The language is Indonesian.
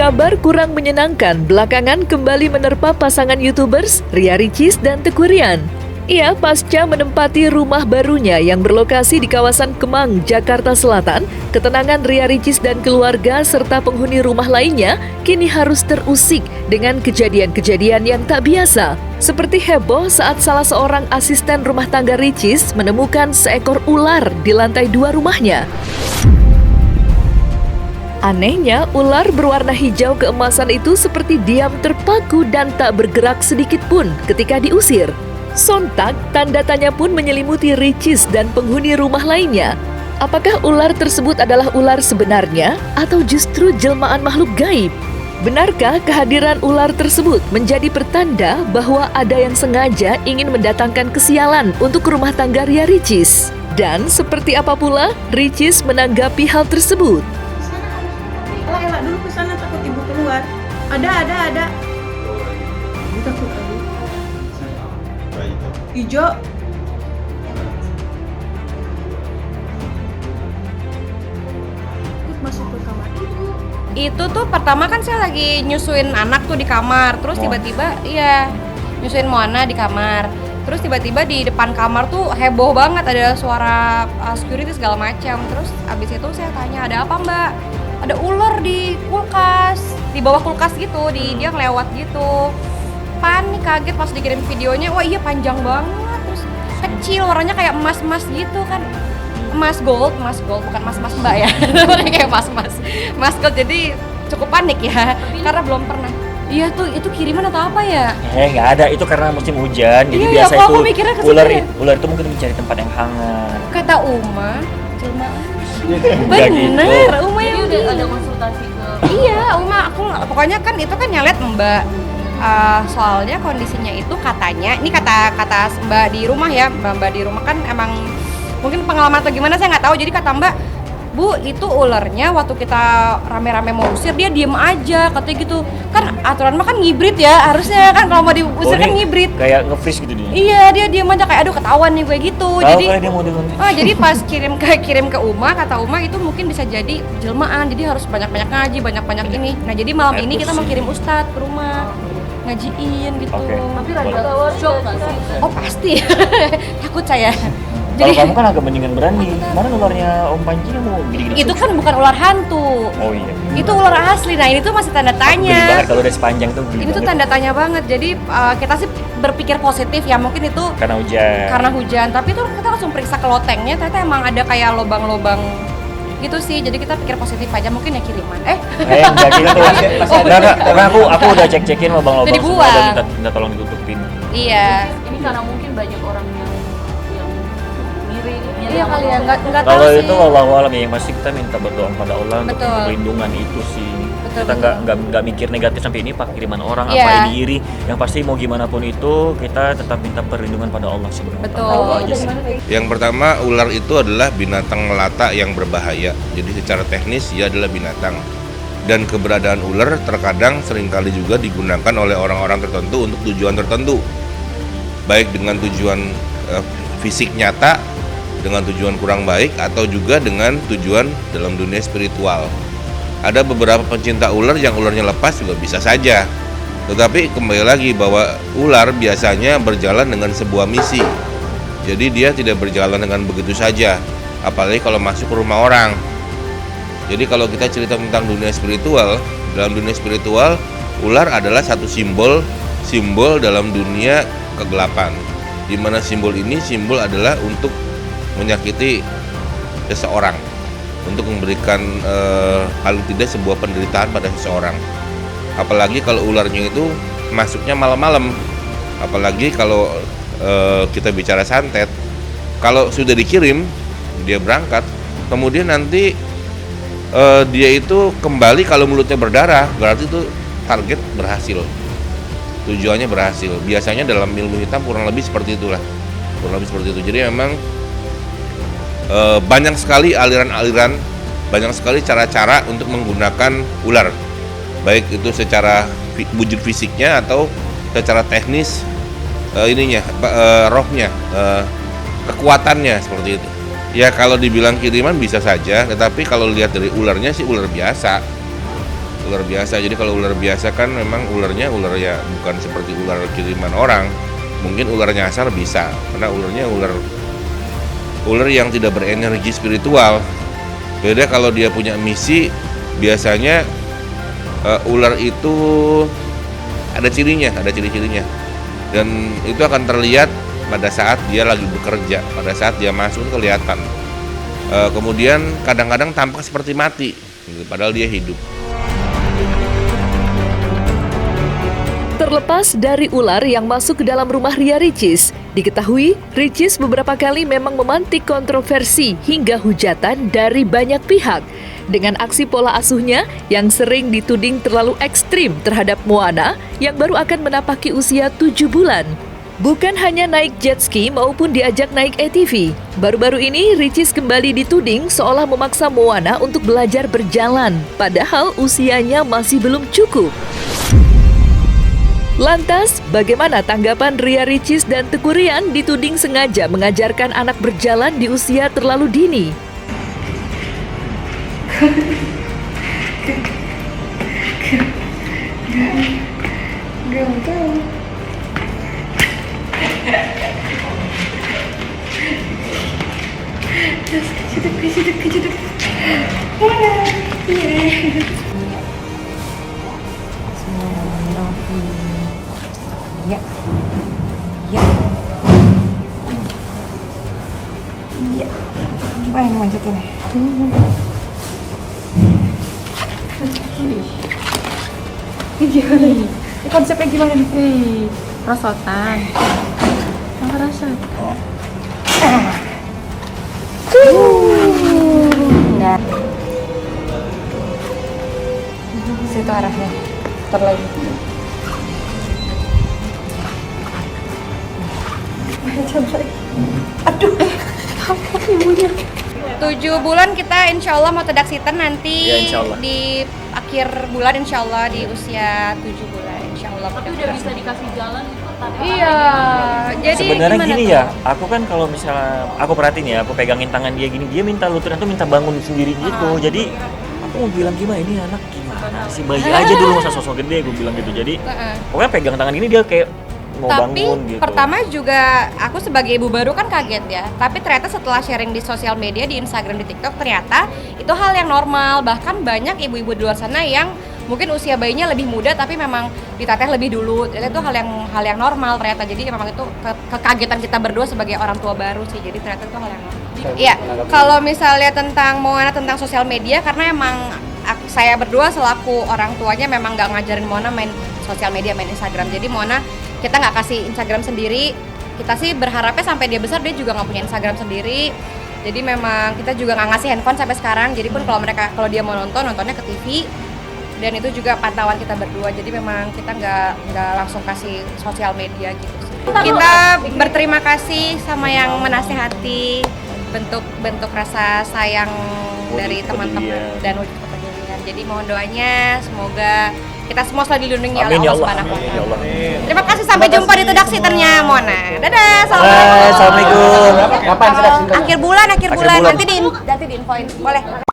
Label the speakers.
Speaker 1: Kabar kurang menyenangkan belakangan kembali menerpa pasangan YouTubers Ria Ricis dan Teuku Ryan. Ia pasca menempati rumah barunya yang berlokasi di kawasan Kemang, Jakarta Selatan, ketenangan Ria Ricis dan keluarga serta penghuni rumah lainnya kini harus terusik dengan kejadian-kejadian yang tak biasa. Seperti heboh saat salah seorang asisten rumah tangga Ricis menemukan seekor ular di lantai 2 rumahnya. Anehnya, ular berwarna hijau keemasan itu seperti diam terpaku dan tak bergerak sedikit pun ketika diusir. Sontak, tanda tanya pun menyelimuti Ricis dan penghuni rumah lainnya. Apakah ular tersebut adalah ular sebenarnya atau justru jelmaan makhluk gaib? Benarkah kehadiran ular tersebut menjadi pertanda bahwa ada yang sengaja ingin mendatangkan kesialan untuk rumah tangga Ria Ricis? Dan seperti apa pula Ricis menanggapi hal tersebut?
Speaker 2: Elak dulu ke sana, takut ibu keluar. Ada. Ibu takut abu. Hijau. Masuk ke kamar ibu.
Speaker 3: Itu tuh pertama kan saya lagi nyusuin anak tuh di kamar, terus tiba-tiba nyusuin Moana di kamar. Terus tiba-tiba di depan kamar tuh heboh banget, ada suara security segala macam. Terus abis itu saya tanya, ada apa mbak? Ada ular di kulkas, di bawah kulkas gitu, dia ngelewat gitu. Panik, kaget pas dikirim videonya, wah iya panjang banget, terus kecil, warnanya kayak emas-emas gitu kan. Emas gold, bukan emas-emas mbak ya. Warnanya kayak emas gold, jadi cukup panik ya, karena belum pernah. Iya tuh, itu kiriman atau apa ya?
Speaker 4: Nggak ada, itu karena musim hujan, jadi
Speaker 3: Iya,
Speaker 4: biasa
Speaker 3: aku
Speaker 4: itu
Speaker 3: mikirnya ke
Speaker 4: ular,
Speaker 3: situ ya.
Speaker 4: ular itu mungkin mencari tempat yang hangat.
Speaker 3: Kata Uma, jelmaan.
Speaker 4: Nggak gitu.
Speaker 3: Bener, Uma yang
Speaker 2: Udah ada konsultasi ke.
Speaker 3: Iya, Uma, pokoknya kan itu kan nyalek mbak. Soalnya kondisinya itu katanya, ini kata mbak di rumah ya, mbak di rumah kan emang mungkin pengalaman atau gimana saya nggak tahu. Jadi kata mbak, Bu, itu ularnya waktu kita rame-rame mau usir dia diem aja, katanya gitu. Kan aturan mah kan ngibrit ya, harusnya kan kalau mau diusir kan ngibrit.
Speaker 4: Kayak nge-freeze gitu dia.
Speaker 3: Iya, dia diem aja kayak aduh ketahuan nih gue gitu.
Speaker 4: Tahu
Speaker 3: Jadi
Speaker 4: kayak dia mau dengan.
Speaker 3: jadi pas kirim ke Uma, kata Uma itu mungkin bisa jadi jelmaan. Jadi harus banyak-banyak ngaji, banyak-banyak ini. Nah, jadi malam ini kita mau kirim ustadz ke rumah. Ngajiin gitu.
Speaker 4: Oke.
Speaker 2: Tapi rada shock nggak sih?
Speaker 3: Oh, pasti. Takut saya.
Speaker 4: Kalau kamu kan agak mendingan berani. Kemarin ularnya Om Panji yang mau gede-gede.
Speaker 3: Itu kan bukan ular hantu.
Speaker 4: Oh iya.
Speaker 3: Itu ular asli. Nah, ini tuh masih tanda
Speaker 4: Gede
Speaker 3: tanya.
Speaker 4: banget kalau udah sepanjang tuh. Gede
Speaker 3: Ini tuh
Speaker 4: banget.
Speaker 3: tanda tanya banget. Jadi kita sih berpikir positif ya, mungkin itu
Speaker 4: Karena hujan.
Speaker 3: karena hujan. Tapi tuh kita langsung periksa ke lotengnya, ternyata emang ada kayak lobang-lobang gitu sih. Jadi kita pikir positif aja, mungkin ya kiriman.
Speaker 4: Enggak gitu. Enggak. Karena aku udah cek-cekin lubang-lubang
Speaker 3: Jadi
Speaker 4: semua
Speaker 3: buang.
Speaker 4: dan minta tolong ditutupin.
Speaker 3: Iya.
Speaker 2: Ini karena mungkin banyak orang yang miring.
Speaker 3: Iya kali ya, nggak tahu
Speaker 4: Kalau
Speaker 3: sih.
Speaker 4: itu wallahu alam ya, yang pasti kita minta berdoa pada Allah untuk
Speaker 3: Betul.
Speaker 4: perlindungan itu sih.
Speaker 3: Betul,
Speaker 4: Kita
Speaker 3: betul.
Speaker 4: nggak mikir negatif sampai ini pak kiriman orang
Speaker 3: Iya.
Speaker 4: apa ini iri. Yang pasti mau gimana pun itu kita tetap minta perlindungan pada Allah sih.
Speaker 3: Betul.
Speaker 4: Itu aja sih.
Speaker 5: Yang pertama, ular itu adalah binatang melata yang berbahaya. Jadi secara teknis dia adalah binatang. Dan keberadaan ular terkadang seringkali juga digunakan oleh orang-orang tertentu untuk tujuan tertentu. Baik dengan tujuan fisik nyata, dengan tujuan kurang baik, atau juga dengan tujuan dalam dunia spiritual. Ada beberapa pencinta ular yang ularnya lepas juga bisa saja. Tetapi kembali lagi bahwa ular biasanya berjalan dengan sebuah misi. Jadi dia tidak berjalan dengan begitu saja, apalagi kalau masuk ke rumah orang. Jadi kalau kita cerita tentang dunia spiritual, dalam dunia spiritual, ular adalah satu simbol dalam dunia kegelapan. Di mana simbol ini adalah untuk menyakiti seseorang, untuk memberikan paling tidak sebuah penderitaan pada seseorang. Apalagi kalau ularnya itu masuknya malam-malam, apalagi kalau kita bicara santet, kalau sudah dikirim dia berangkat, kemudian nanti dia itu kembali kalau mulutnya berdarah, berarti itu target berhasil, tujuannya berhasil. Biasanya dalam ilmu hitam kurang lebih seperti itulah, Jadi memang banyak sekali aliran-aliran, banyak sekali cara-cara untuk menggunakan ular, baik itu secara wujud fisiknya atau secara teknis rohnya, kekuatannya seperti itu. Ya kalau dibilang kiriman bisa saja, tetapi kalau lihat dari ularnya sih ular biasa. Ular biasa. Jadi kalau ular biasa kan memang ularnya ular ya bukan seperti ular kiriman orang. Mungkin ular nyasar bisa, karena ularnya ular yang tidak berenergi spiritual. Beda kalau dia punya misi, biasanya ular itu ada cirinya, ada ciri-cirinya. Dan itu akan terlihat pada saat dia lagi bekerja, pada saat dia masuk kelihatan. Kemudian kadang-kadang tampak seperti mati, gitu, padahal dia hidup.
Speaker 1: Terlepas dari ular yang masuk ke dalam rumah Ria Ricis, diketahui Ricis beberapa kali memang memantik kontroversi hingga hujatan dari banyak pihak. Dengan aksi pola asuhnya yang sering dituding terlalu ekstrim terhadap Moana yang baru akan menapaki usia 7 bulan. Bukan hanya naik jet ski maupun diajak naik ATV. Baru-baru ini Ricis kembali dituding seolah memaksa Moana untuk belajar berjalan, padahal usianya masih belum cukup. Lantas, bagaimana tanggapan Ria Ricis dan Teuku Ryan dituding sengaja mengajarkan anak berjalan di usia terlalu dini?
Speaker 3: Ya. Ya. Ya. Gimana yang manjatin ya?
Speaker 2: Gimana nih? Konsepnya gimana nih? Rosotan. Apa rasa?
Speaker 3: Nah. Situ arahnya. Ntar lagi. 7 bulan kita insya Allah mau tedaksitan nanti
Speaker 4: Ya, insya Allah.
Speaker 3: di akhir bulan insya Allah di usia 7 bulan insya Allah. Tapi udah bisa dikasih jalan? Iya, jadi
Speaker 4: Sebenarnya
Speaker 3: gimana
Speaker 4: gini
Speaker 3: tuh?
Speaker 4: ya, aku kan kalau misalnya aku perhatiin ya, aku pegangin tangan dia gini, dia minta lututnya tuh minta bangun sendiri gitu. Jadi aku mau bilang gimana ini anak gimana sih, bayi aja dulu masa sosok gede, gue bilang gitu. Jadi pokoknya pegang tangan ini dia kayak mau
Speaker 3: Tapi
Speaker 4: bangun gitu.
Speaker 3: pertama juga aku sebagai ibu baru kan kaget ya. Tapi ternyata setelah sharing di sosial media, di Instagram, di TikTok, ternyata itu hal yang normal. Bahkan banyak ibu-ibu di luar sana yang mungkin usia bayinya lebih muda tapi memang diteteh lebih dulu. Ternyata itu hal yang normal ternyata. Jadi memang itu kekagetan kita berdua sebagai orang tua baru sih. Jadi ternyata itu hal yang normal. Iya, kalau misalnya tentang Moana tentang sosial media, karena emang saya berdua selaku orang tuanya memang nggak ngajarin Moana main sosial media, main Instagram. Jadi Moana kita nggak kasih Instagram sendiri. Kita sih berharapnya sampai dia besar dia juga nggak punya Instagram sendiri. Jadi memang kita juga nggak ngasih handphone sampai sekarang. Jadi pun kalau dia mau nontonnya ke TV. Dan itu juga pantauan kita berdua. Jadi memang kita nggak langsung kasih sosial media gitu sih. Kita berterima kasih sama yang menasehati, bentuk rasa sayang dari teman-teman dan wujud kepedulian. Jadi mohon doanya semoga kita semua selalu dilindungi oleh
Speaker 4: Amin ya
Speaker 3: Allah
Speaker 4: Allah.
Speaker 3: Subhanahu wa
Speaker 4: Amin ya Allah.
Speaker 3: Ta'ala. Terima kasih, sampai jumpa di Tedaksitannya Mona. Dadah,
Speaker 4: Assalamualaikum.
Speaker 3: Assalamualaikum.
Speaker 6: Kapan
Speaker 3: Akhir bulan
Speaker 4: bulan.
Speaker 3: nanti diinfoin. Boleh.